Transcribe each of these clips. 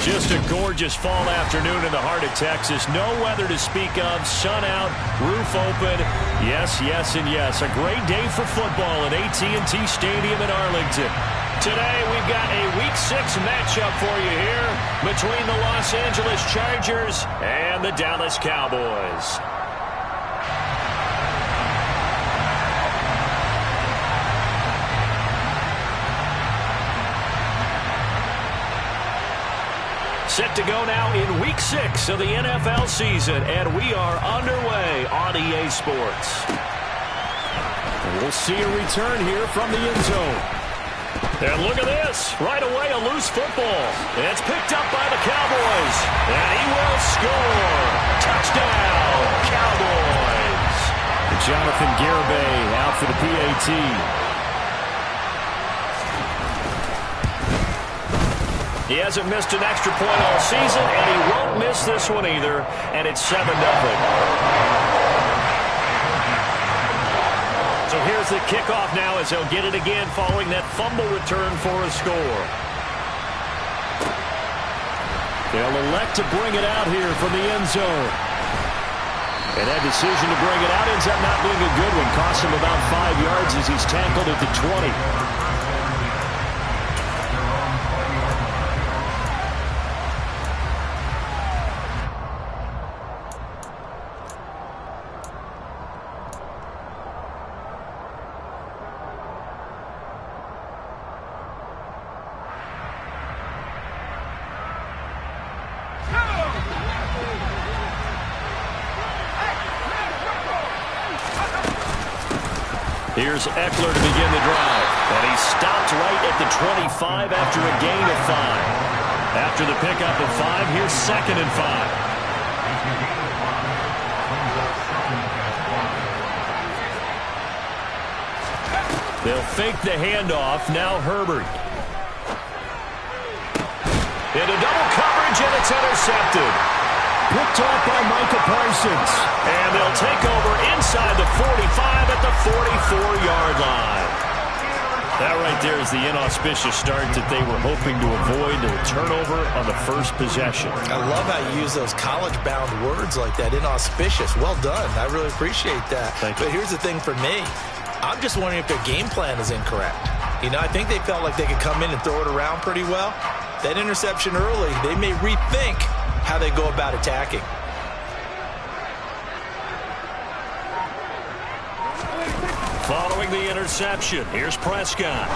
Just a gorgeous fall afternoon in the heart of Texas. No weather to speak of. Sun out, roof open. Yes, yes, and yes. A great day for football at AT&T Stadium in Arlington. Today, we've got a Week 6 matchup for you here between the Los Angeles Chargers and the Dallas Cowboys. Set to go now in Week 6 of the NFL season, and we are underway on EA Sports. We'll see a return here from the end zone. And look at this. Right away, a loose football. It's picked up by the Cowboys, and he will score. Touchdown, Cowboys. Jonathan Garibay out for the PAT. He hasn't missed an extra point all season, and he won't miss this one either, and it's 7-0. So here's the kickoff now as he'll get it again following that fumble return for a score. They'll elect to bring it out here from the end zone. And that decision to bring it out ends up not being a good one. Costs him about 5 yards as he's tackled at the 20. Here's Eckler to begin the drive. And he stopped right at the 25 after a gain of 5. After the pickup of 5, here's 2nd and 5. They'll fake the handoff. Now Herbert. Into double coverage, and it's intercepted. Picked off by Micah Parsons. And they'll take over inside the 45 at the 44-yard line. That right there is the inauspicious start that they were hoping to avoid, a turnover on the first possession. I love how you use those college-bound words like that, inauspicious. Well done. I really appreciate that. Thank you. But here's the thing for me. I'm just wondering if their game plan is incorrect. You know, I think they felt like they could come in and throw it around pretty well. That interception early, they may rethink how they go about attacking. Following the interception, here's Prescott.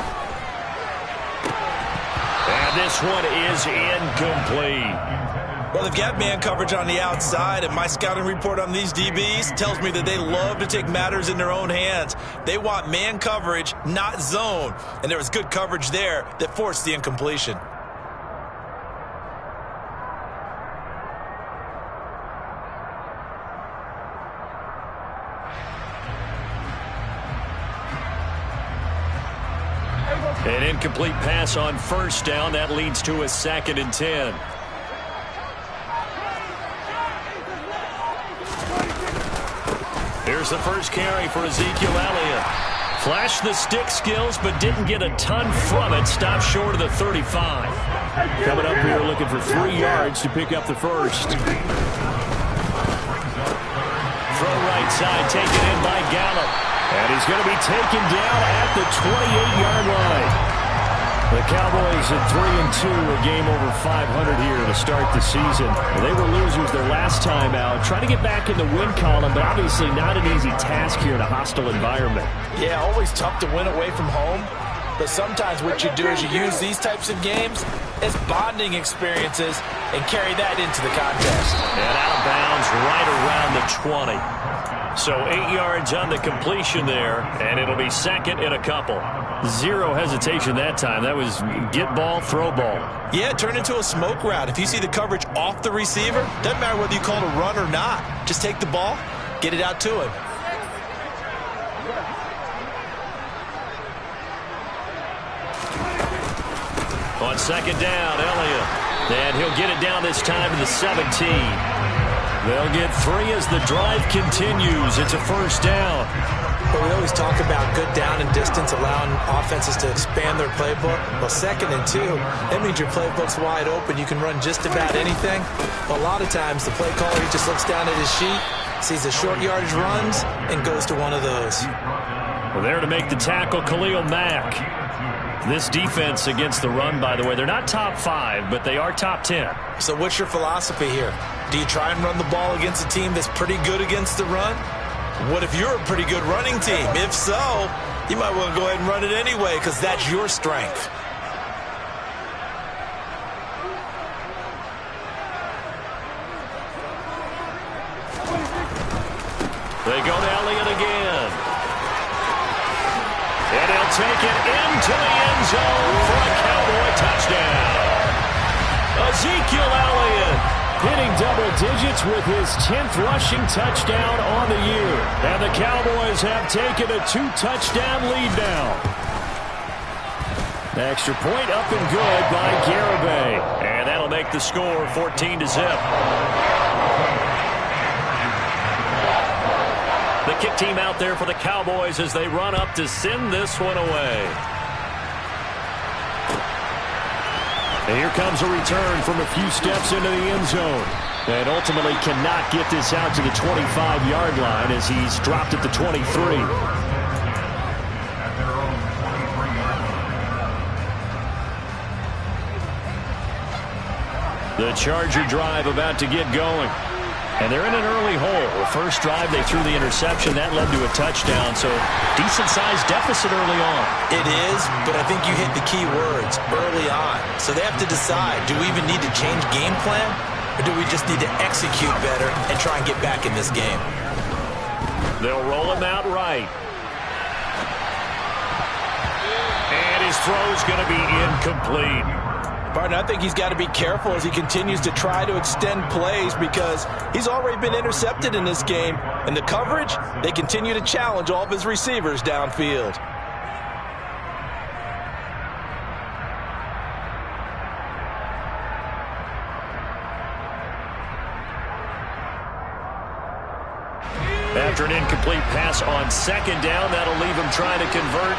And this one is incomplete. Well, they've got man coverage on the outside, and my scouting report on these DBs tells me that they love to take matters in their own hands. They want man coverage, not zone. And there was good coverage there that forced the incompletion. An incomplete pass on first down. That leads to a 2nd and 10. Here's the first carry for Ezekiel Elliott. Flashed the stick skills, but didn't get a ton from it. Stopped short of the 35. Coming up here looking for 3 yards to pick up the first. Throw right side, taken in by Gallup. And he's going to be taken down at the 28-yard line. The Cowboys at 3-2, a game over 500 here to start the season. They were losers their last time out. Trying to get back in the win column, but obviously not an easy task here in a hostile environment. Yeah, always tough to win away from home. But sometimes what you do is you use these types of games as bonding experiences and carry that into the contest. And out of bounds right around the 20. So 8 yards on the completion there, and it'll be 2nd and a couple. Zero hesitation that time. That was get ball, throw ball. Yeah, it turned into a smoke route. If you see the coverage off the receiver, doesn't matter whether you call it a run or not. Just take the ball, get it out to him. On 2nd down, Elliott. And he'll get it down this time to the 17. They'll get 3 as the drive continues. It's a first down. But we always talk about good down and distance, allowing offenses to expand their playbook. Well, 2nd and 2, that means your playbook's wide open. You can run just about anything. But a lot of times, the play caller, he just looks down at his sheet, sees the short yardage runs, and goes to one of those. Well, there to make the tackle, Khalil Mack. This defense against the run, by the way, they're not top 5, but they are top 10. So what's your philosophy here? Do you try and run the ball against a team that's pretty good against the run? What if you're a pretty good running team? If so, you might want to go ahead and run it anyway because that's your strength. They go to Elliott again. And he'll take it into the end zone for a Cowboy touchdown. Ezekiel Elliott hitting double digits with his 10th rushing touchdown on the year. And the Cowboys have taken a 2-touchdown lead now. Extra point up and good by Garibay. And that'll make the score 14-0. The kick team out there for the Cowboys as they run up to send this one away. And here comes a return from a few steps into the end zone. And ultimately cannot get this out to the 25-yard line as he's dropped at the 23. The Charger drive about to get going. And they're in an early hole. The first drive, they threw the interception. That led to a touchdown, so decent-sized deficit early on. It is, but I think you hit the key words, early on. So they have to decide, do we even need to change game plan, or do we just need to execute better and try and get back in this game? They'll roll him out right. And his throw's going to be incomplete. Partner, I think he's got to be careful as he continues to try to extend plays because he's already been intercepted in this game. And the coverage, they continue to challenge all of his receivers downfield. After an incomplete pass on 2nd down, that'll leave him trying to convert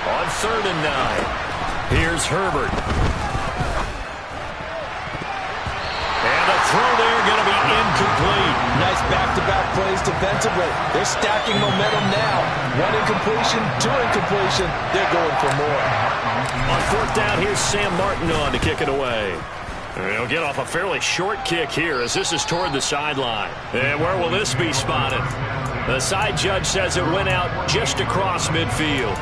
on 3rd and 9. Here's Herbert. Throw there going to be incomplete. Nice back-to-back plays defensively. They're stacking momentum now. 1 incompletion, 2 incompletion. They're going for more. On 4th down, here's Sam Martin on to kick it away. They'll get off a fairly short kick here as this is toward the sideline. And where will this be spotted? The side judge says it went out just across midfield.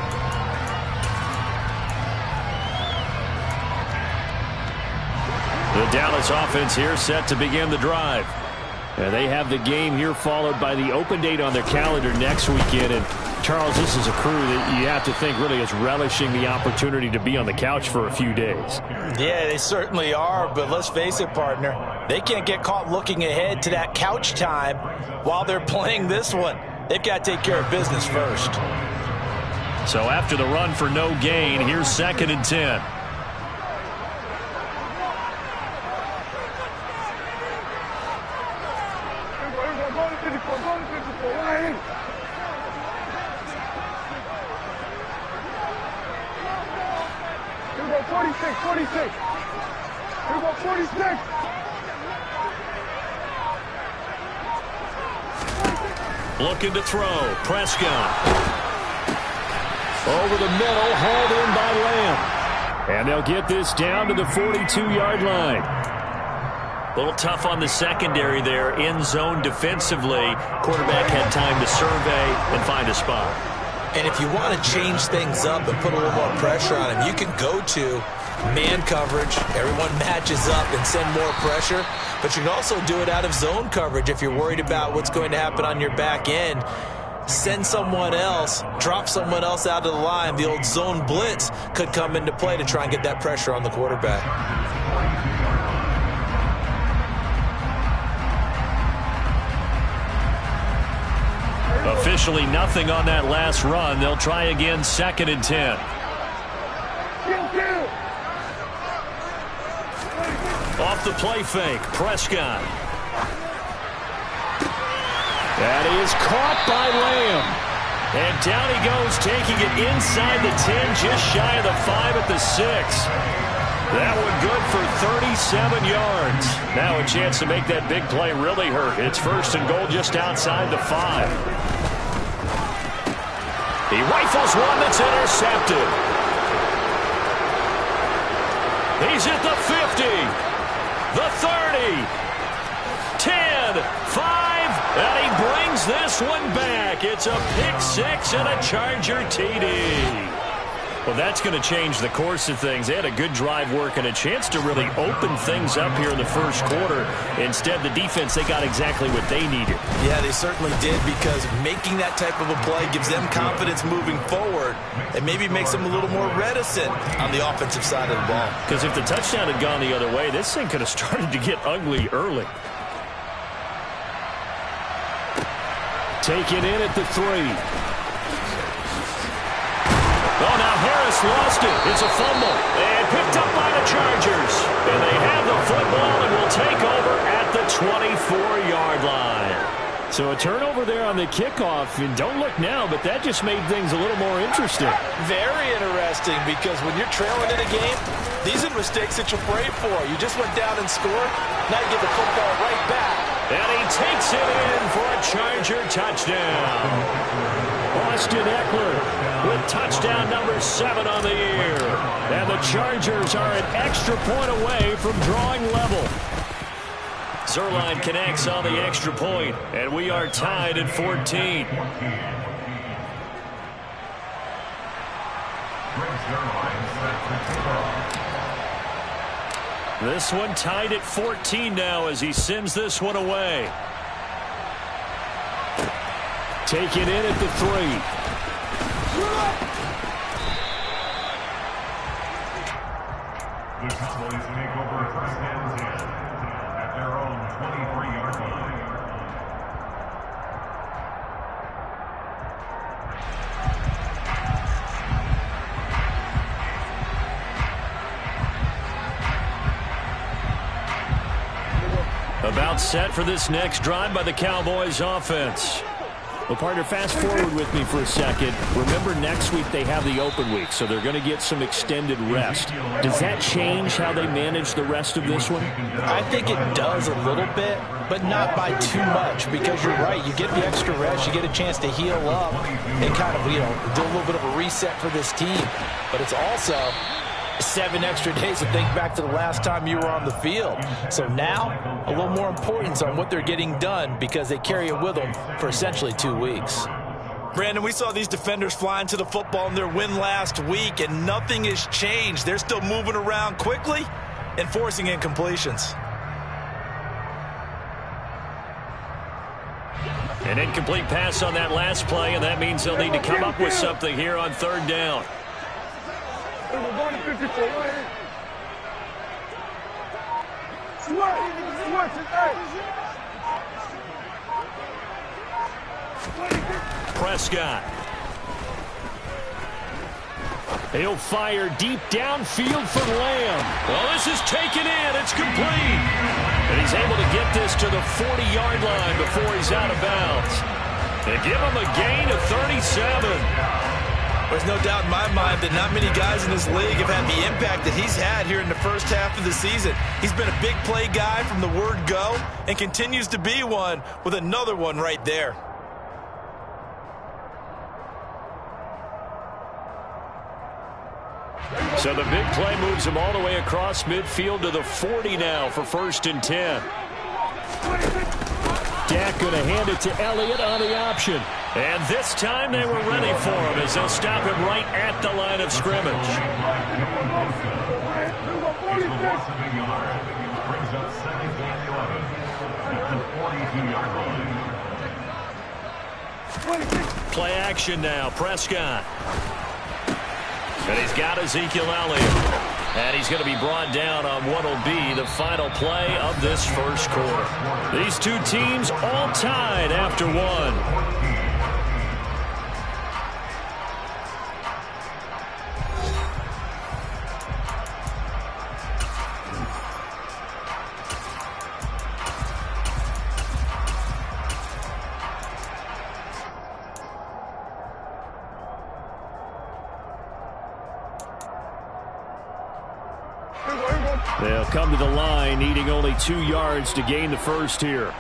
The Dallas offense here set to begin the drive. And they have the game here followed by the open date on their calendar next weekend. And Charles, this is a crew that you have to think really is relishing the opportunity to be on the couch for a few days. Yeah, they certainly are. But let's face it, partner, they can't get caught looking ahead to that couch time while they're playing this one. They've got to take care of business first. So after the run for no gain, here's 2nd and 10. Looking to throw. Prescott. Over the middle, hauled in by Lamb. And they'll get this down to the 42-yard line. A little tough on the secondary there. In zone defensively. Quarterback had time to survey and find a spot. And if you want to change things up and put a little more pressure on him, you can go to man coverage. Everyone matches up and send more pressure. But you can also do it out of zone coverage if you're worried about what's going to happen on your back end. Send someone else, drop someone else out of the line. The old zone blitz could come into play to try and get that pressure on the quarterback. Officially nothing on that last run. They'll try again 2nd and 10. Off the play fake, Prescott. That is caught by Lamb. And down he goes, taking it inside the 10, just shy of the 5 at the 6. That one good for 37 yards. Now a chance to make that big play really hurt. It's first and goal just outside the 5. He rifles one that's intercepted. He's at the 50, the 30, 10, 5, and he brings this one back. It's a pick-6 and a Charger TD. Well, that's going to change the course of things. They had a good drive work and a chance to really open things up here in the first quarter. Instead, the defense, they got exactly what they needed. Yeah, they certainly did, because making that type of a play gives them confidence moving forward and maybe makes them a little more reticent on the offensive side of the ball. Because if the touchdown had gone the other way, this thing could have started to get ugly early. Taken in at the 3. Oh, now Harris lost it. It's a fumble. And picked up by the Chargers. And they have the football and will take over at the 24-yard line. So a turnover there on the kickoff. And don't look now, but that just made things a little more interesting. Very interesting, because when you're trailing in a game, these are mistakes that you pray for. You just went down and scored. Now you get the football right back. And he takes it in for a Charger touchdown. Austin Eckler with touchdown number 7 on the year. And the Chargers are an extra point away from drawing level. Zerline connects on the extra point, and we are tied at 14. This one tied at 14 now as he sends this one away. Taken in at the 3. The Cowboys make over first and 10 at their own 23-yard line. About set for this next drive by the Cowboys offense. Well, partner, fast forward with me for a second. Remember, next week they have the open week, so they're going to get some extended rest. Does that change how they manage the rest of this one? I think it does a little bit, but not by too much, because you're right. You get the extra rest. You get a chance to heal up and kind of, do a little bit of a reset for this team. But it's also 7 extra days to think back to the last time you were on the field. So now, a little more importance on what they're getting done, because they carry it with them for essentially 2 weeks. Brandon, we saw these defenders flying to the football in their win last week, and nothing has changed. They're still moving around quickly and forcing incompletions. An incomplete pass on that last play, and that means they'll need to come up with something here on 3rd down. Prescott. He'll fire deep downfield for Lamb. Well, this is taken in. It's complete. And he's able to get this to the 40-yard line before he's out of bounds. They give him a gain of 37. There's no doubt in my mind that not many guys in this league have had the impact that he's had here in the first half of the season. He's been a big play guy from the word go and continues to be one with another one right there. So the big play moves him all the way across midfield to the 40 now for 1st and 10. Dak going to hand it to Elliott on the option. And this time they were ready for him as they'll stop him right at the line of scrimmage. Play action now, Prescott. And he's got Ezekiel Elliott. And he's going to be brought down on what will be the final play of this first quarter. These two teams all tied after one. They'll come to the line, needing only 2 yards to gain the first here.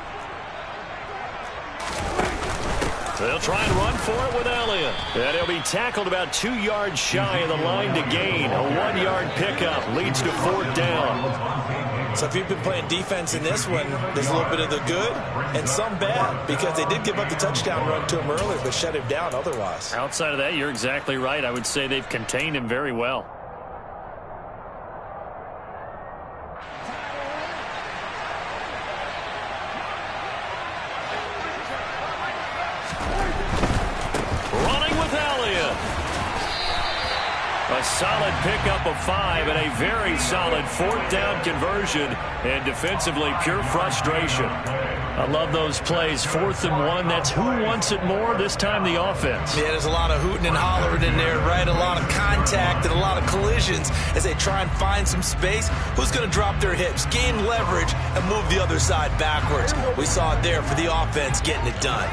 They'll try and run for it with Elliott. And he'll be tackled about 2 yards shy of the line to gain. A 1-yard pickup leads to 4th down. So if you've been playing defense in this one, there's a little bit of the good and some bad, because they did give up the touchdown run to him earlier, but shut him down otherwise. Outside of that, you're exactly right. I would say they've contained him very well. A solid pickup of 5 and a very solid 4th down conversion, and defensively pure frustration. I love those plays. 4th and 1. That's who wants it more, this time the offense. Yeah, there's a lot of hooting and hollering in there, right? A lot of contact and a lot of collisions as they try and find some space. Who's going to drop their hips, gain leverage, and move the other side backwards? We saw it there for the offense getting it done.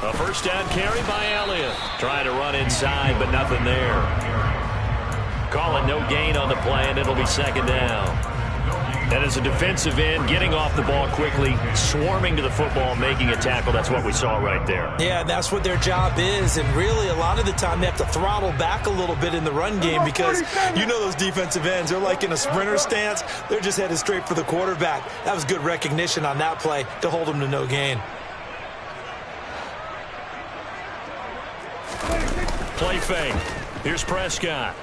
A first down carry by Elliott. Trying to run inside, but nothing there. Calling no gain on the play, and it'll be 2nd down. And as a defensive end, getting off the ball quickly, swarming to the football, making a tackle. That's what we saw right there. Yeah, that's what their job is. And really, a lot of the time, they have to throttle back a little bit in the run game, because you know those defensive ends, they're like in a sprinter stance. They're just headed straight for the quarterback. That was good recognition on that play to hold them to no gain. Play fake. Here's Prescott.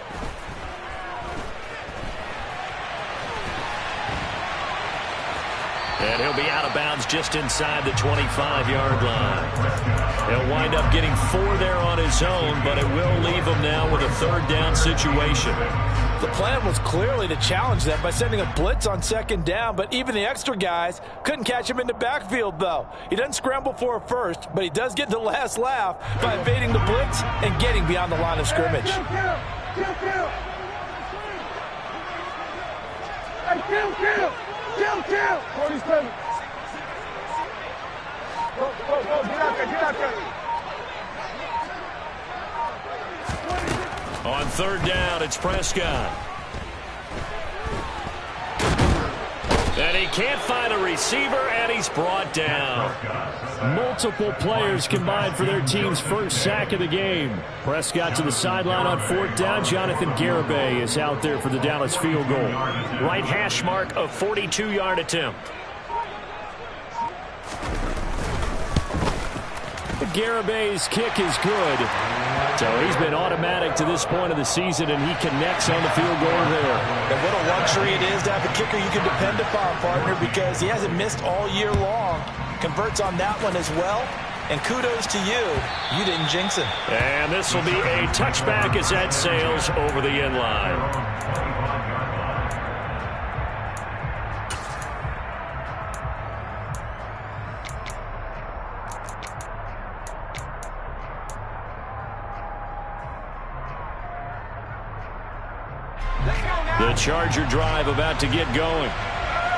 And he'll be out of bounds just inside the 25-yard line. He'll wind up getting 4 there on his own, but it will leave him now with a 3rd down situation. The plan was clearly to challenge them by sending a blitz on 2nd down, but even the extra guys couldn't catch him in the backfield, though. He doesn't scramble for a first, but he does get the last laugh by evading the blitz and getting beyond the line of scrimmage. On 3rd down, it's Prescott. And he can't find a receiver, and he's brought down. Multiple players combined for their team's first sack of the game. Prescott to the sideline on 4th down. Jonathan Garibay is out there for the Dallas field goal. Right hash mark, a 42-yard attempt. Garibay's kick is good. So he's been automatic to this point of the season, and he connects on the field goal there. And what a luxury it is to have a kicker you can depend upon, partner, because he hasn't missed all year long. Converts on that one as well. And kudos to you. You didn't jinx him. And this will be a touchback as that sails over the end line. The Charger drive about to get going.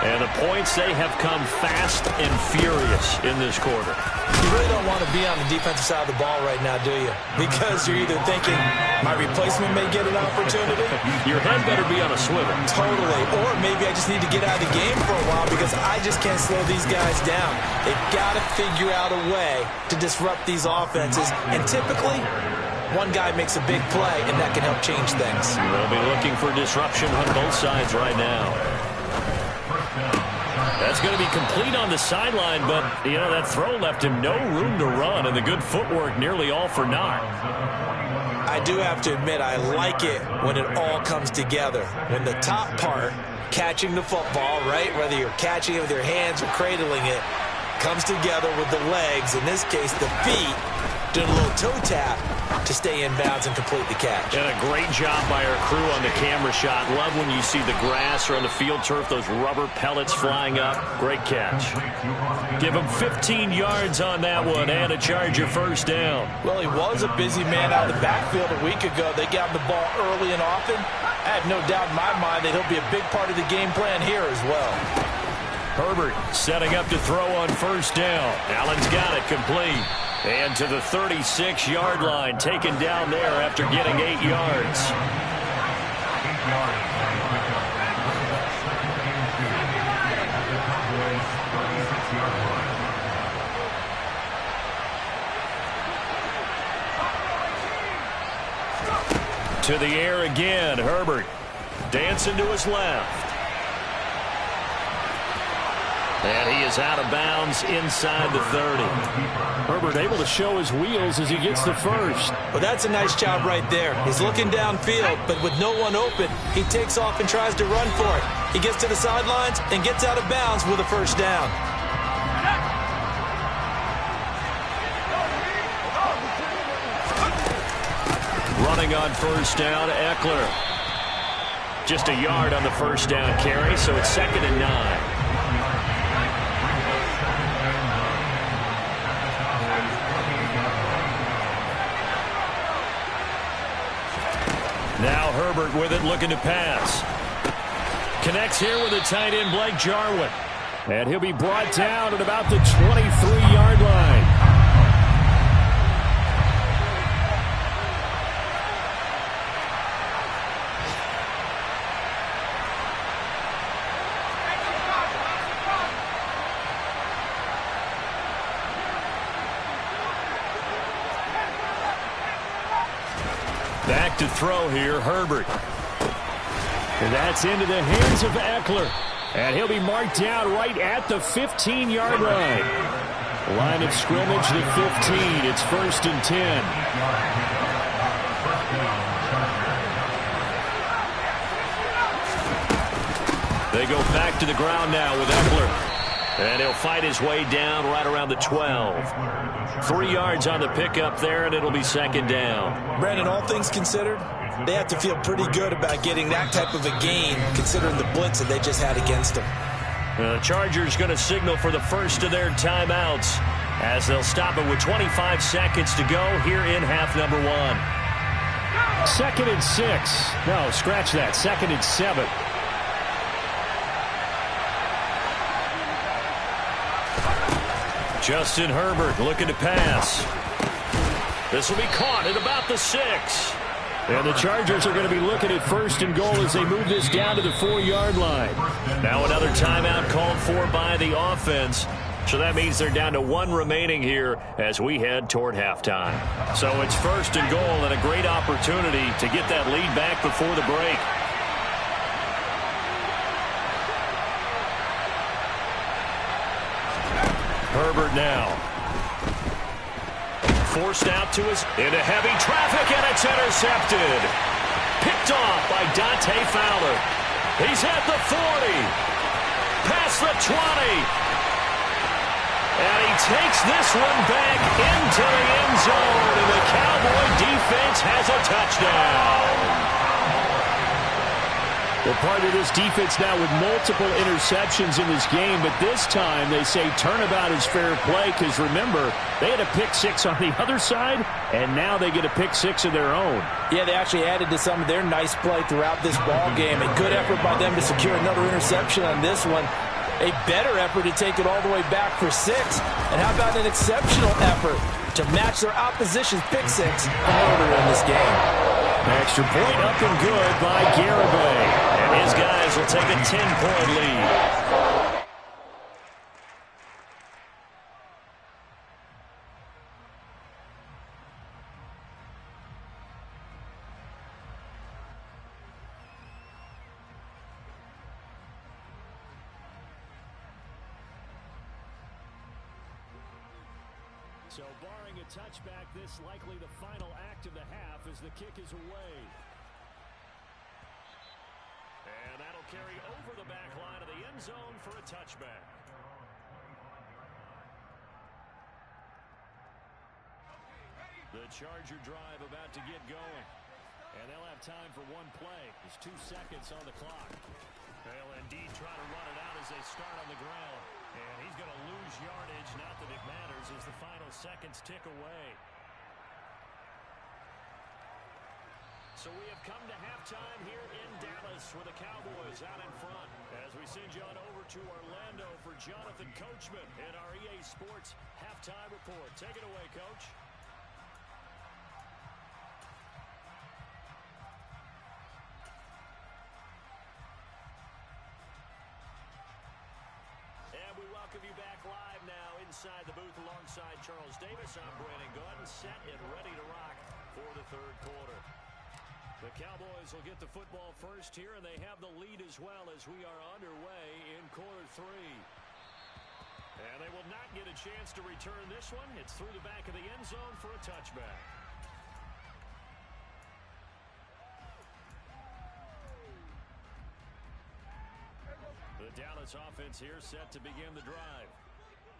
And the points, they have come fast and furious in this quarter. You really don't want to be on the defensive side of the ball right now, do you? Because you're either thinking, my replacement may get an opportunity. Your head better be on a swivel. Totally. Or maybe I just need to get out of the game for a while because I just can't slow these guys down. They've got to figure out a way to disrupt these offenses. And typically, one guy makes a big play, and that can help change things. They'll be looking for disruption on both sides right now. That's going to be complete on the sideline, but, you know, that throw left him no room to run, and the good footwork nearly all for naught. I do have to admit, I like it when it all comes together. When the top part, catching the football, right, whether you're catching it with your hands or cradling it, comes together with the legs, in this case the feet, doing a little toe tap to stay in bounds and complete the catch. And a great job by our crew on the camera shot. Love when you see the grass or on the field turf, those rubber pellets flying up. Great catch. Give him 15 yards on that one and a Charger first down. Well, he was a busy man out of the backfield a week ago. They got him the ball early and often. I have no doubt in my mind that he'll be a big part of the game plan here as well. Herbert setting up to throw on first down. Allen's got it complete. And to the 36-yard line, taken down there after getting 8 yards. 8 yards. Cowboys 36-yard line. To the air again, Herbert. Dancing to his left. And he is out of bounds inside the 30. Herbert able to show his wheels as he gets the first. Well, that's a nice job right there. He's looking downfield, but with no one open, he takes off and tries to run for it. He gets to the sidelines and gets out of bounds with a first down. Running on first down, Eckler. Just a yard on the first down carry, so it's 2nd and 9. Now Herbert with it, looking to pass. Connects here with the tight end, Blake Jarwin. And he'll be brought down at about the 23-yard line. Back to throw here, Herbert. And that's into the hands of Eckler. And he'll be marked down right at the 15-yard line. Line of scrimmage, the 15. It's 1st and 10. They go back to the ground now with Eckler. And he'll fight his way down right around the 12. 3 yards on the pickup there, and it'll be 2nd down. Brandon, all things considered, they have to feel pretty good about getting that type of a gain, considering the blitz that they just had against them. The Chargers going to signal for the first of their timeouts as they'll stop it with 25 seconds to go here in half number 1. 2nd and 6. No, scratch that. 2nd and 7. Justin Herbert looking to pass. This will be caught at about the 6. And the Chargers are going to be looking at 1st and goal as they move this down to the 4-yard line. Now another timeout called for by the offense. So that means they're down to 1 remaining here as we head toward halftime. So it's 1st and goal and a great opportunity to get that lead back before the break. Herbert now. Forced out to his into heavy traffic, and it's intercepted. Picked off by Dante Fowler. He's at the 40. Past the 20. And he takes this one back into the end zone, and the Cowboy defense has a touchdown. Well, part of this defense now with multiple interceptions in this game, but this time they say turnabout is fair play because, remember, they had a pick-6 on the other side, and now they get a pick-6 of their own. Yeah, they actually added to some of their nice play throughout this ball game. A good effort by them to secure another interception on this one. A better effort to take it all the way back for 6. And how about an exceptional effort to match their opposition's pick-6 earlier in this game. Extra point up and good by Garibay. And his guys will take a 10-point lead. So barring a touchback, this likely the final act of the half as the kick is away. And that'll carry over the back line of the end zone for a touchback. The Charger drive about to get going. And they'll have time for one play. There's 2 seconds on the clock. They'll indeed try to run it out as they start on the ground. And he's going to lose yardage. Not that it matters as the final seconds tick away. So we have come to halftime here in Dallas with the Cowboys out in front. As we send you on over to Orlando for Jonathan Coachman in our EA Sports Halftime Report. Take it away, Coach. And we welcome you back live now inside the booth alongside Charles Davis. I'm Brandon Gordon, set and ready to rock for the third quarter. The Cowboys will get the football first here, and they have the lead as well as we are underway in quarter three. And they will not get a chance to return this one. It's through the back of the end zone for a touchback. The Dallas offense here set to begin the drive.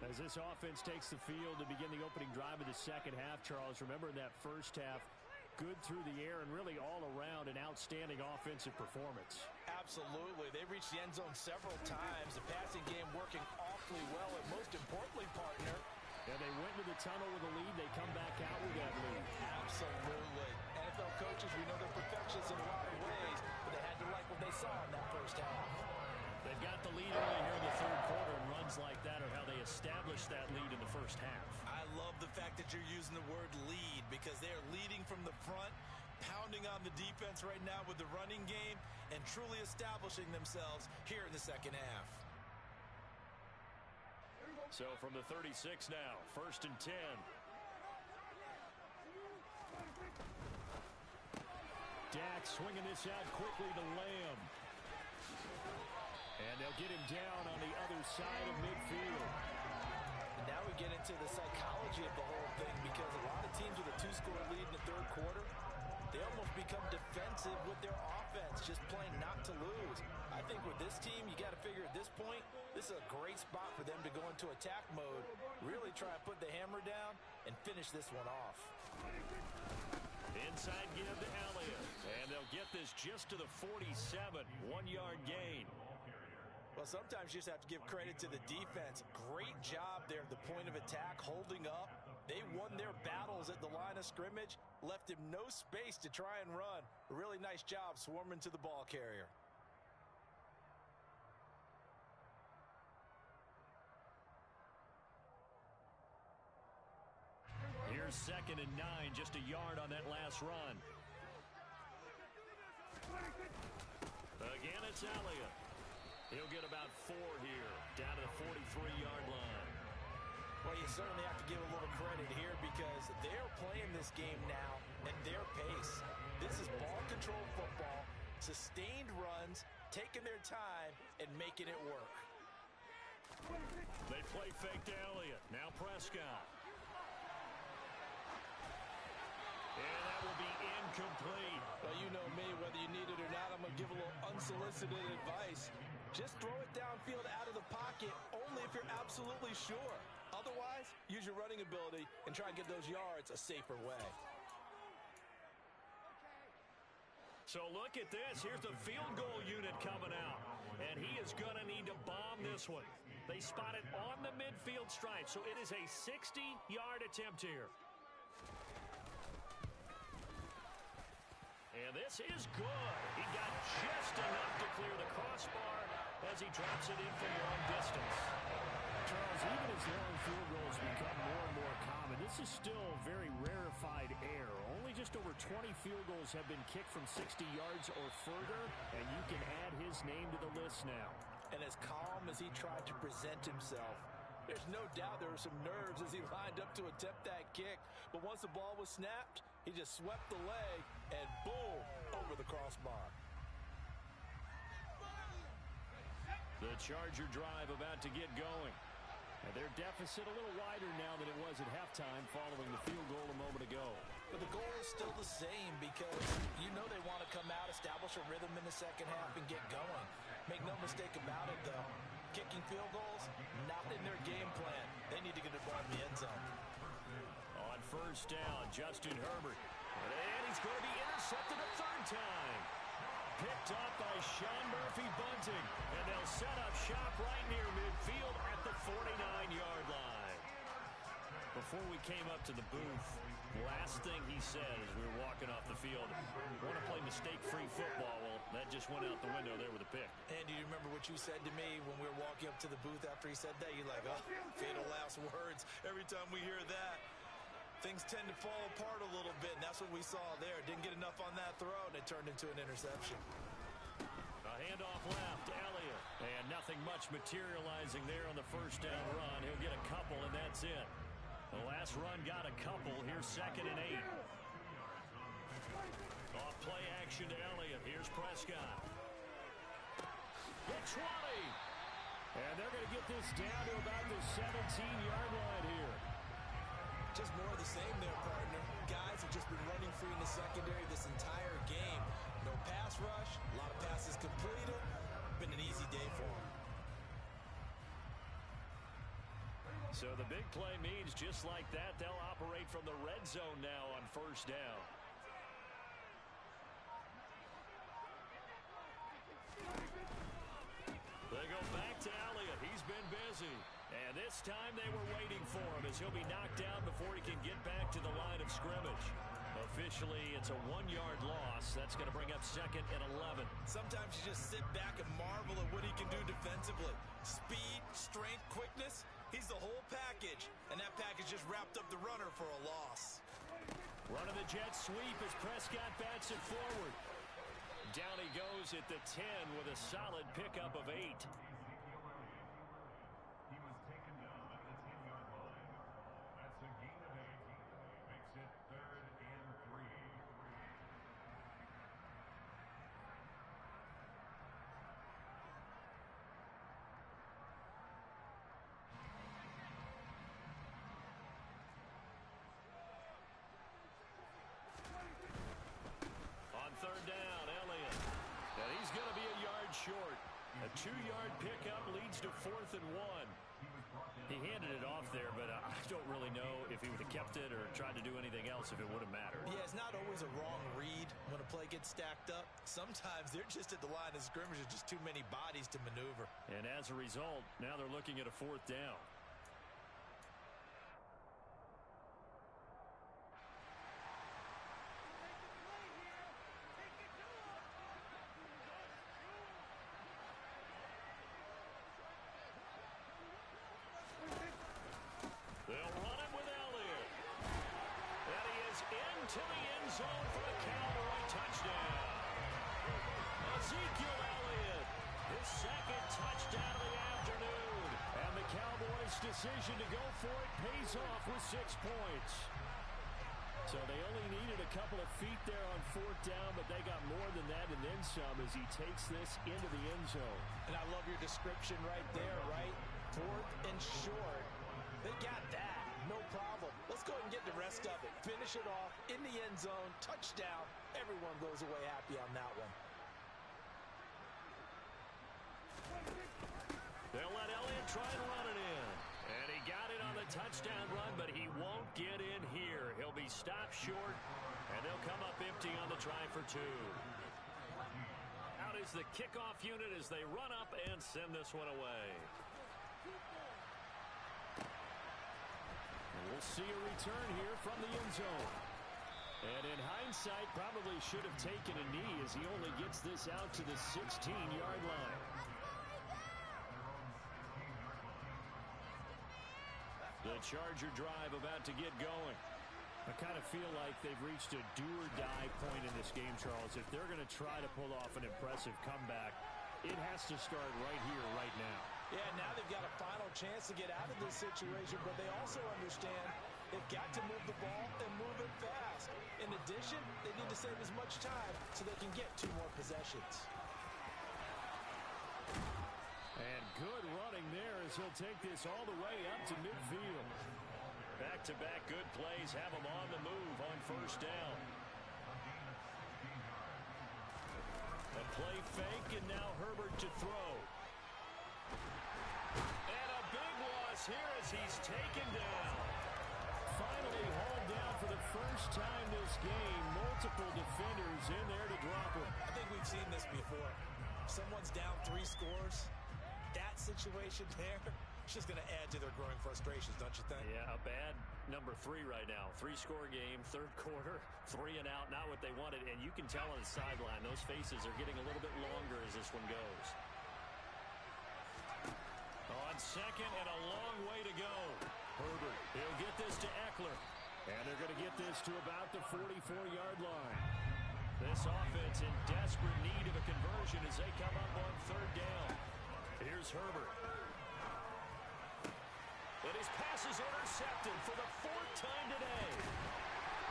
As this offense takes the field to begin the opening drive of the second half, Charles, remember in that first half, good through the air and really all around an outstanding offensive performance. Absolutely. They reached the end zone several times. The passing game working awfully well, and most importantly, partner, yeah, they went to the tunnel with a lead. They come back out with that lead. Absolutely. NFL coaches, we know they're perfectionists in a lot of ways, but they had to like what they saw in that first half. They've got the lead early here in the third quarter, and runs like that are how they established that lead in the first half. I love the fact that you're using the word lead because they're leading from the front, pounding on the defense right now with the running game, and truly establishing themselves here in the second half. So from the 36 now, 1st and 10. Dak swinging this out quickly to Lamb. And they'll get him down on the other side of midfield. And now we get into the psychology of the whole thing, because a lot of teams with a two-score lead in the third quarter, they almost become defensive with their offense, just playing not to lose. I think with this team, you got to figure at this point, this is a great spot for them to go into attack mode, really try and put the hammer down and finish this one off. Inside give to Elliott, and they'll get this just to the 47, 1-yard gain. Well, sometimes you just have to give credit to the defense. Great job there at the point of attack, holding up. They won their battles at the line of scrimmage, left him no space to try and run. A really nice job swarming to the ball carrier. Here's 2nd and 9, just a yard on that last run. Again, it's Elliott. He'll get about 4 here, down to the 43-yard line. Well, you certainly have to give a little credit here because they're playing this game now at their pace. This is ball control football, sustained runs, taking their time, and making it work. They play fake to Elliott. Now Prescott. And that will be incomplete. Well, you know me, whether you need it or not, I'm going to give a little unsolicited advice. Just throw it downfield out of the pocket only if you're absolutely sure. Otherwise, use your running ability and try and get those yards a safer way. So look at this. Here's the field goal unit coming out. And he is going to need to bomb this one. They spot it on the midfield stripe. So it is a 60-yard attempt here. And this is good. He got just enough to clear the crossbar as he drops it in from long distance. Charles, even as long field goals become more and more common, this is still very rarefied air. Only just over 20 field goals have been kicked from 60 yards or further, and you can add his name to the list now. And as calm as he tried to present himself, there's no doubt there were some nerves as he lined up to attempt that kick. But once the ball was snapped, he just swept the leg and boom, over the crossbar. The Charger drive about to get going. And their deficit a little wider now than it was at halftime following the field goal a moment ago. But the goal is still the same because you know they want to come out, establish a rhythm in the second half, and get going. Make no mistake about it, though. Kicking field goals, not in their game plan. They need to get the ball in the end zone. On first down, Justin Herbert. And he's going to be intercepted a third time. Picked up by Sean Murphy-Bunting. And they'll set up shop right near midfield at the 49-yard line. Before we came up to the booth, Last thing he said as we were walking off the field, want to play mistake-free football. Well, that just went out the window there with a pick. And do you remember what you said to me when we were walking up to the booth after he said that? You're like, oh, fatal last words. Every time we hear that, things tend to fall apart a little bit, and that's what we saw there. Didn't get enough on that throw, and it turned into an interception. A handoff left, Elliott. And nothing much materializing there on the first down run. He'll get a couple, and that's it. The last run got a couple. Here's 2nd and 8. Off play action to Elliott. Here's Prescott. Hit 20. And they're going to get this down to about the 17-yard line here. Just more of the same there, partner. Guys have just been running free in the secondary this entire game. No pass rush, a lot of passes completed. Been an easy day for them. So the big play means just like that, they'll operate from the red zone now on first down. They go back to Elliott. He's been busy. And this time they were waiting for him as he'll be knocked down before he can get back to the line of scrimmage. Officially, it's a 1-yard loss. That's going to bring up 2nd and 11. Sometimes you just sit back and marvel at what he can do defensively. Speed, strength, quickness. He's the whole package. And that package just wrapped up the runner for a loss. Running the jet sweep as Prescott bats it forward. Down he goes at the 10 with a solid pickup of 8. He was taken down at the 10-yard line. That's a gain of 8. Makes it 3rd and 3. On 3rd down, Elliott. And he's going to be a yard short. A 2-yard pickup leads to 4th and 1. He handed it off there, but I don't really know if he would have kept it or tried to do anything else if it would have mattered. Yeah, it's not always a wrong read when a play gets stacked up. Sometimes they're just at the line of scrimmage with just too many bodies to maneuver. And as a result, now they're looking at a 4th down. They'll run it with Elliott. And he is into the end zone for a Cowboy touchdown. Ezekiel Elliott, his 2nd touchdown of the afternoon. And the Cowboys' decision to go for it pays off with 6 points. So they only needed a couple of feet there on 4th down, but they got more than that and then some as he takes this into the end zone. And I love your description right there, right? 4th and short. They got that. No problem. Let's go ahead and get the rest of it. Finish it off in the end zone. Touchdown. Everyone goes away happy on that one. They'll let Elliott try and run it in. And he got it on the touchdown run, but he won't get in here. He'll be stopped short, and they'll come up empty on the try for 2. Out is the kickoff unit as they run up and send this one away. And we'll see a return here from the end zone. And in hindsight, probably should have taken a knee as he only gets this out to the 16-yard line. The Charger drive about to get going. I kind of feel like they've reached a do-or-die point in this game, Charles. If they're going to try to pull off an impressive comeback, it has to start right here, right now. Yeah, now they've got a final chance to get out of this situation, but they also understand they've got to move the ball and move it fast. In addition, they need to save as much time so they can get 2 more possessions. And good running there as he'll take this all the way up to midfield. Back-to-back good plays have him on the move on first down. A play fake, and now Herbert to throw. And a big loss here as he's taken down. Finally hauled down for the first time this game. Multiple defenders in there to drop him. I think we've seen this before. Someone's down 3 scores. That situation there, It's just going to add to their growing frustrations, don't you think? Yeah, a bad number 3 right now. 3-score game, third quarter, 3 and out, not what they wanted. And you can tell on the sideline, those faces are getting a little bit longer as this one goes. On second and a long way to go. Herbert, he'll get this to Eckler. And they're going to get this to about the 44-yard line. This offense in desperate need of a conversion as they come up on third down. Here's Herbert. And his pass is intercepted for the 4th time today.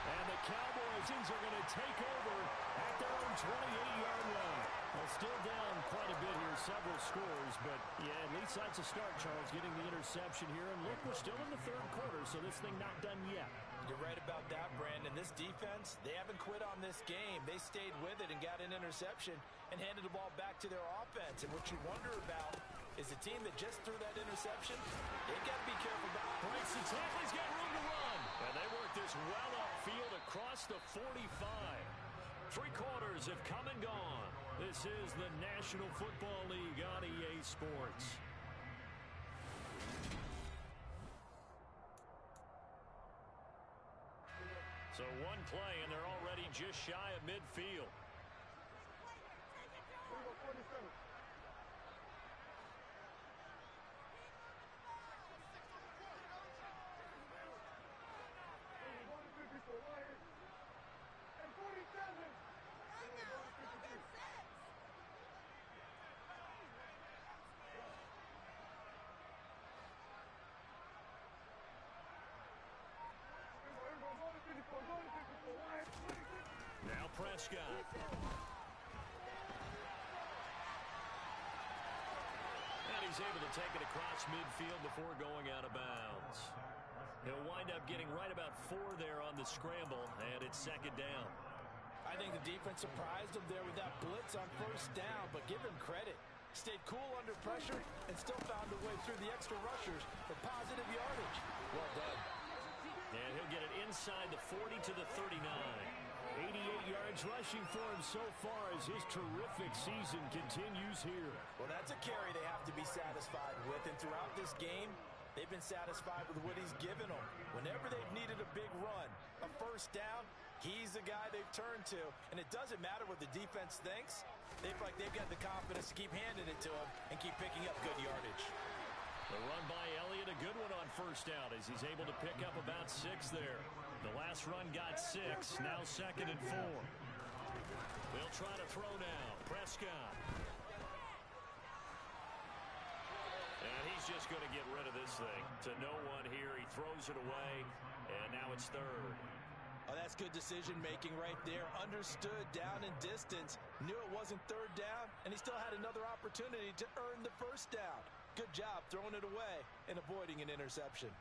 And the Cowboys are going to take over at their own 28-yard line. Well, still down quite a bit here, several scores. But, yeah, at least that's a start, Charles, getting the interception here. And look, we're still in the third quarter, so this thing not done yet. You're right about that, Brandon. This defense, they haven't quit on this game. They stayed with it and got an interception and handed the ball back to their offense. And what you wonder about is the team that just threw that interception, they've got to be careful about. Breaks the tackle, he's got room to run. And they work this well upfield across the 45. 3 quarters have come and gone. This is the National Football League on EA Sports. So one play, and they're already just shy of midfield. Now Prescott. And he's able to take it across midfield before going out of bounds. He'll wind up getting right about 4 there on the scramble, and it's second down. I think the defense surprised him there with that blitz on first down, but give him credit. Stayed cool under pressure and still found a way through the extra rushers for positive yardage. Well done. And he'll get it inside the 40 to the 39. 88 yards rushing for him so far as his terrific season continues here. Well, that's a carry they have to be satisfied with, and throughout this game, they've been satisfied with what he's given them. Whenever they've needed a big run, a first down, he's the guy they've turned to. And it doesn't matter what the defense thinks. They feel like they've got the confidence to keep handing it to him and keep picking up good yardage. The run by Elliott, a good one on first down as he's able to pick up about 6 there. The last run got 6, now second and 4. They'll try to throw now. Prescott. And he's just going to get rid of this thing to no one here. He throws it away, and now it's third. Oh, that's good decision-making right there. Understood down and distance. Knew it wasn't third down, and he still had another opportunity to earn the first down. Good job throwing it away and avoiding an interception.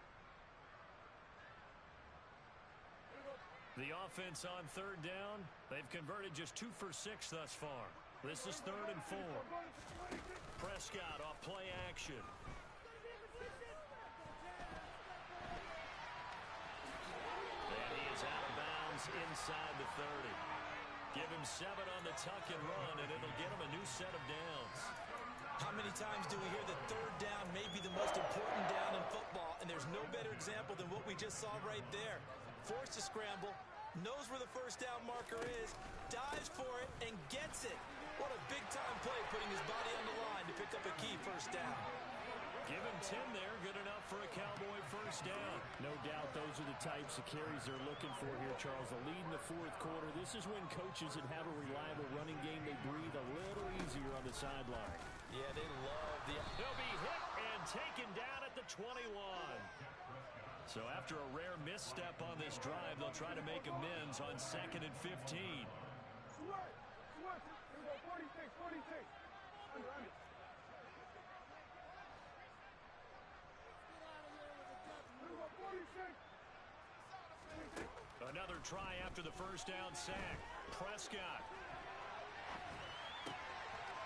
The offense on third down, they've converted just 2 for 6 thus far. This is 3rd and 4. Prescott off play action. And he is out of bounds inside the 30. Give him 7 on the tuck and run, and it'll get him a new set of downs. How many times do we hear that third down may be the most important down in football, and there's no better example than what we just saw right there. Forced to scramble, knows where the first down marker is, dives for it, and gets it. What a big-time play, putting his body on the line to pick up a key first down. Give him 10 there, good enough for a Cowboy first down. No doubt those are the types of carries they're looking for here, Charles. A lead in the 4th quarter. This is when coaches that have a reliable running game, they breathe a little easier on the sideline. Yeah, they love the... He'll be hit and taken down at the 21. So after a rare misstep on this drive, they'll try to make amends on 2nd and 15. Sweat! 46. Under. Another try after the first down sack. Prescott.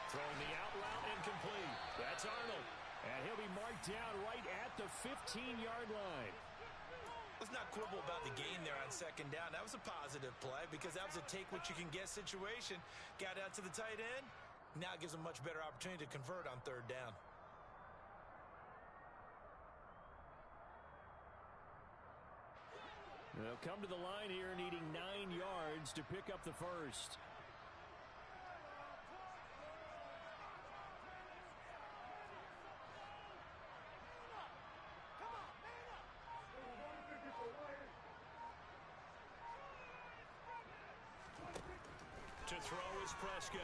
Throwing the out route incomplete. That's Arnold. And he'll be marked down right at the 15-yard line. Let's not quibble about the gain there on second down. That was a positive play because that was a take-what-you-can-get situation. Got out to the tight end. Now it gives them a much better opportunity to convert on third down. They'll come to the line here needing 9 yards to pick up the first. To throw is Prescott.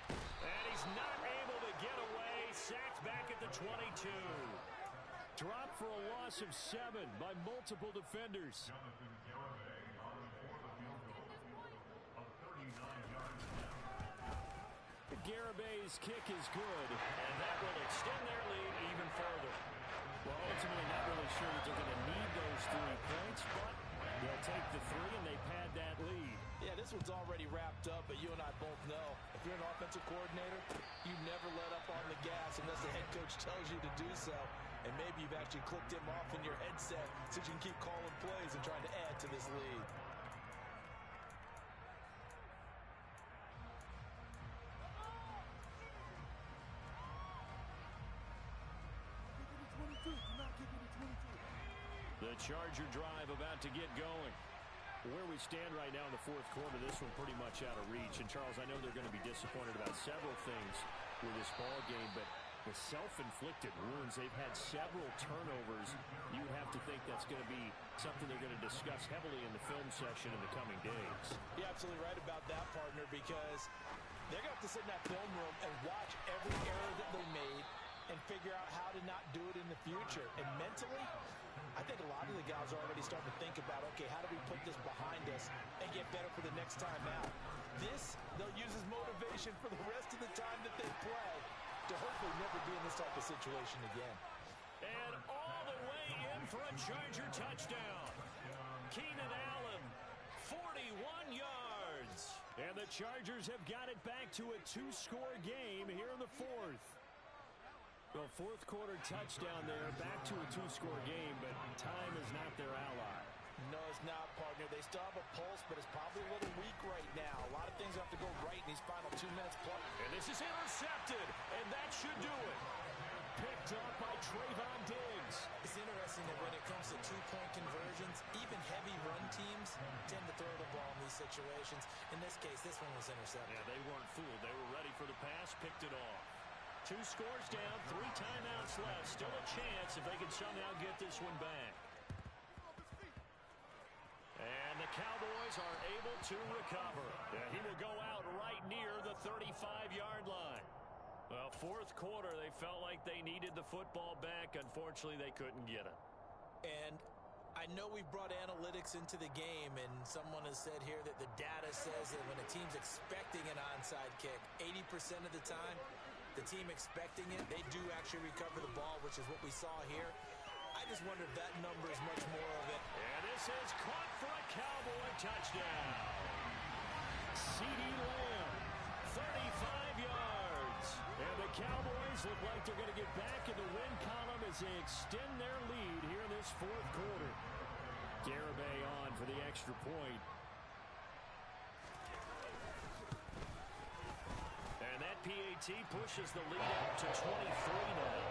And he's not able to get away. Sacked back at the 22. Dropped for a loss of 7 by multiple defenders. Jonathan Garibay on for the field goal of 39 yards now. Garibay's kick is good. And that will extend their lead even further. Well, ultimately not really sure that they're going to need those 3 points, but they'll take the 3 and they pad that lead. Yeah, this one's already wrapped up, but you and I both know if you're an offensive coordinator, you never let up on the gas unless the head coach tells you to do so. And maybe you've actually clicked him off in your headset so you can keep calling plays and trying to add to this lead. The Charger drive about to get going. Where we stand right now in the fourth quarter, this one pretty much out of reach. And, Charles, I know they're going to be disappointed about several things with this ball game, but the self-inflicted wounds, they've had several turnovers. You would have to think that's going to be something they're going to discuss heavily in the film session in the coming days. You're absolutely right about that, partner, because they're going to have to sit in that film room and watch every error that they made and figure out how to not do it in the future. And mentally, I think a lot of the guys are already starting to think about, okay, how do we put this behind us and get better for the next time out? This, they'll use as motivation for the rest of the time that they play to hopefully never be in this type of situation again. And all the way in for a Charger touchdown. Keenan Allen, 41 yards. And the Chargers have got it back to a 2-score game here in the fourth. Well, fourth quarter touchdown there, back to a 2-score game, but time is not their ally. No, it's not, partner. They still have a pulse, but it's probably a little weak right now. A lot of things have to go right in these final 2 minutes plus. And this is intercepted, and that should do it. Picked up by Trayvon Diggs. It's interesting that when it comes to 2-point conversions, even heavy run teams tend to throw the ball in these situations. In this case, this one was intercepted. Yeah, they weren't fooled. They were ready for the pass, picked it off. 2 scores down, 3 timeouts left. Still a chance if they can somehow get this one back. And the Cowboys are able to recover. Yeah, he will go out right near the 35-yard line. Well, fourth quarter, they felt like they needed the football back. Unfortunately, they couldn't get it. And I know we brought analytics into the game, and someone has said here that the data says that when a team's expecting an onside kick, 80% of the time, the team expecting it, they do actually recover the ball, which is what we saw here. I just wonder if that number is much more of it. And this is caught for a Cowboy touchdown. CeeDee Lamb, 35 yards. And the Cowboys look like they're going to get back in the win column as they extend their lead here in this fourth quarter. Garibay on for the extra point. And that PAT pushes the lead up to 23 now.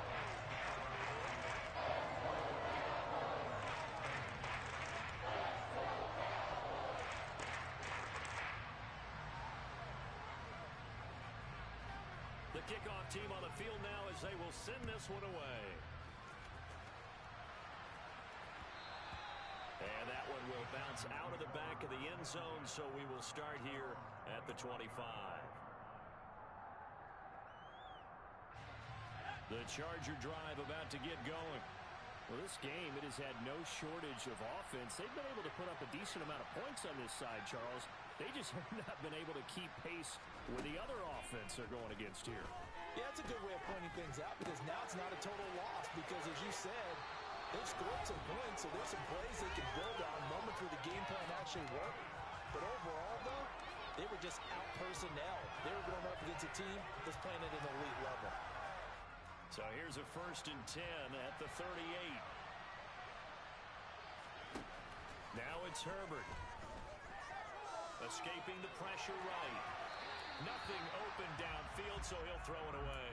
The kickoff team on the field now as they will send this one away. And that one will bounce out of the back of the end zone, so we will start here at the 25. The Charger drive about to get going. Well, this game, it has had no shortage of offense. They've been able to put up a decent amount of points on this side, Charles. They just have not been able to keep pace with the other offense they're going against here. Yeah, that's a good way of pointing things out because now it's not a total loss because, as you said, they've scored some points, so there's some plays they can build on, moments where the game plan actually worked. But overall, though, they were just out-personnel. They were going up against a team that's playing at an elite level. So here's a 1st and 10 at the 38. Now it's Herbert. Escaping the pressure right. Nothing open downfield, so he'll throw it away.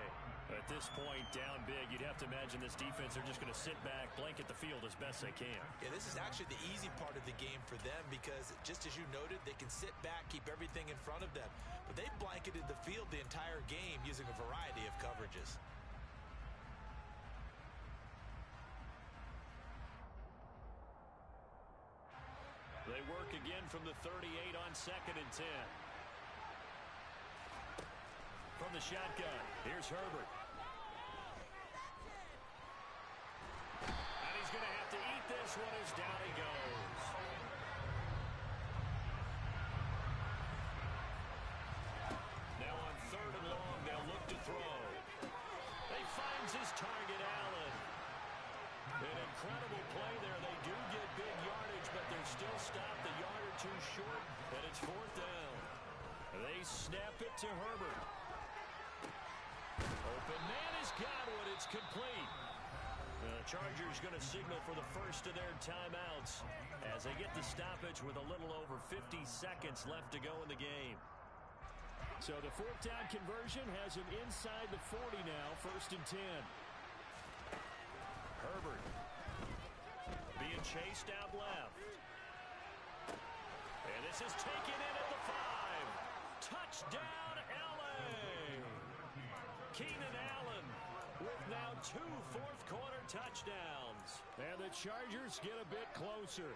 At this this point, down big, you'd have to imagine this defense, they're just going to sit back, blanket the field as best they can. Yeah, this is actually the easy part of the game for them because, just as you noted, they can sit back, keep everything in front of them. But they've blanketed the field the entire game using a variety of coverages. They work again from the 38 on 2nd and 10. From the shotgun, here's Herbert. And he's going to have to eat this one as down he goes. Now on 3rd and long, they'll look to throw. He finds his target, Allen. An incredible play there. They do get big yardage, but they're still stopped a yard or two short, and it's 4th down. They snap it to Herbert. Open man has got one. It's complete. The Chargers going to signal for the first of their timeouts as they get the stoppage with a little over 50 seconds left to go in the game. So the 4th down conversion has him inside the 40 now, 1st and 10. Herbert being chased out left. And this is taken in at the 5. Touchdown, L.A. Keenan Allen with now 2 fourth-quarter touchdowns. And the Chargers get a bit closer.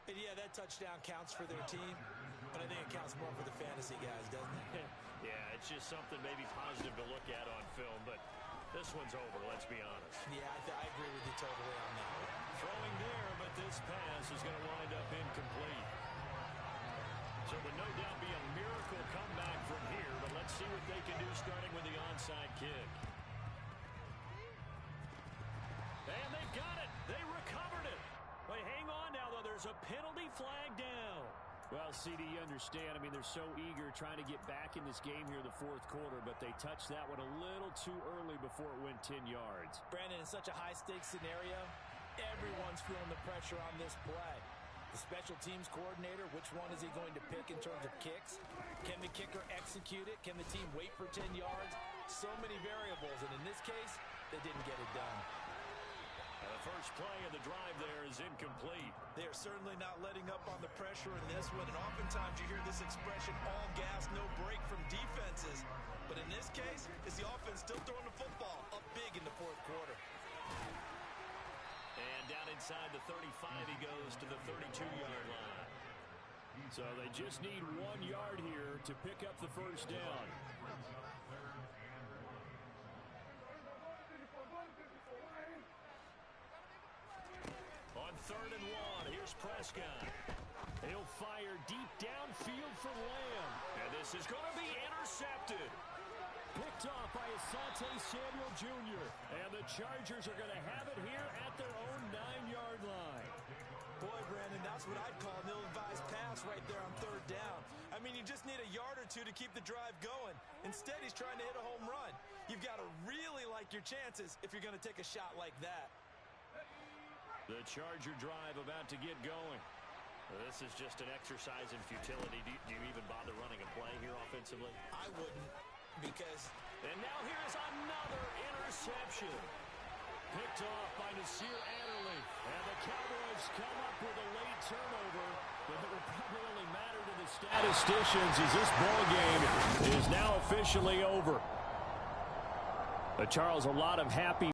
And yeah, that touchdown counts for their team, but I think it counts more for the fantasy guys, doesn't it? Yeah, it's just something maybe positive to look at on film, but this one's over, let's be honest. Yeah, I agree with you totally on that. Throwing there, but this pass is going to wind up incomplete. So there'll no doubt be a miracle comeback from here, but let's see what they can do starting with the onside kick. And they've got it. They recovered it. But hang on now, though. There's a penalty flag down. Well, CD, you understand. I mean, they're so eager trying to get back in this game here in the 4th quarter, but they touched that one a little too early before it went 10 yards. Brandon, in such a high-stakes scenario, everyone's feeling the pressure on this play. The special teams coordinator, which one is he going to pick in terms of kicks? Can the kicker execute it? Can the team wait for 10 yards? So many variables, and in this case, they didn't get it done. The first play of the drive there is incomplete. They are certainly not letting up on the pressure in this one, and oftentimes you hear this expression, all gas, no break from defenses. But in this case, is the offense still throwing the football up big in the 4th quarter. And down inside the 35, he goes to the 32-yard line. So they just need 1 yard here to pick up the first down. On 3rd and 1, here's Prescott. He'll fire deep downfield for Lamb. And this is going to be intercepted. Picked off by Asante Samuel Jr. And the Chargers are going to have it here at their own 9-yard line. Boy, Brandon, that's what I'd call an ill-advised pass right there on 3rd down. I mean, you just need a yard or two to keep the drive going. Instead, he's trying to hit a home run. You've got to really like your chances if you're going to take a shot like that. The Charger drive about to get going. This is just an exercise in futility. Do you even bother running a play here offensively? I wouldn't, because... And now here's another interception. Picked off by Nasir Adderley. And the Cowboys come up with a late turnover, but it will probably only matter to the statisticians as this ball game is now officially over. But Charles, a lot of happy